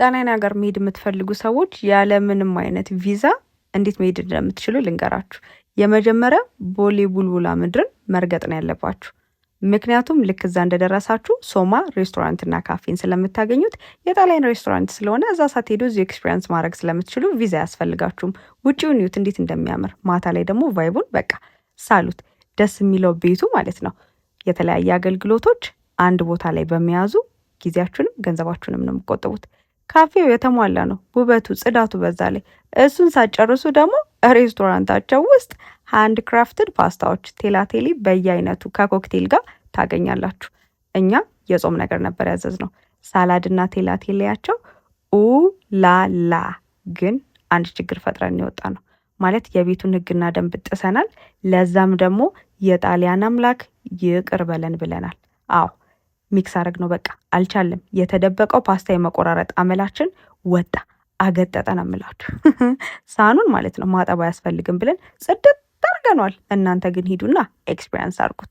ጣሊያን ሀገር መሄድ የምትፈልጉ ሰዎች ያለምንም አይነት ቪዛ እንዴት መሄድ እንደምትችሉ ልንገራችሁ። የመጀመሪያ ቦሌ ቡልቡላ ምድርን መርገጥ ነው ያለባችሁ። ምክንያቱም ልክ እዛ እንደደረሳችሁ ሶማ ሬስቶራንትና ካፌን ስለምታገኙት የጣሊያን ሬስቶራንት ስለሆነ እዛ ሳትሄዱ እዚሁ ኤክስፒሪየንስ ማድረግ ስለምትችሉ ቪዛ አያስፈልጋችሁም። ውጪውን እዩት እንዴት እንደሚያምር። ማታ ላይ ደግሞ ቫይቡን በቃ ሳሉት። ደስ የሚለው ቤቱ ማለት ነው የተለያየ አገልግሎቶች አንድ ቦታ ላይ በመያዙ ጊዜያችሁንም ገንዘባችሁንም ነው የምትቆጥቡት። ካፌው የተሟላ ነው፣ ውበቱ ጽዳቱ በዛ ላይ። እሱን ሳጨርሱ ደግሞ ሬስቶራንታቸው ውስጥ ሃንድ ክራፍትድ ፓስታዎች ቴላቴሊ በየአይነቱ ከኮክቴል ጋር ታገኛላችሁ። እኛ የጾም ነገር ነበር ያዘዝነው፣ ሳላድና ቴላቴሊያቸው ኡላላ። ግን አንድ ችግር ፈጥረን የወጣ ነው ማለት የቤቱን ሕግና ደንብ ጥሰናል። ለዛም ደግሞ የጣሊያን አምላክ ይቅር በለን ብለናል። አዎ ሚክስ አረግ ነው በቃ አልቻለም። የተደበቀው ፓስታ የመቆራረጥ አመላችን ወጣ አገጠጠ ነው የምላችሁ። ሳህኑን ማለት ነው ማጠብ አያስፈልግም ብለን ጽድት አድርገኗል። እናንተ ግን ሂዱና ኤክስፒሪየንስ አድርጉት።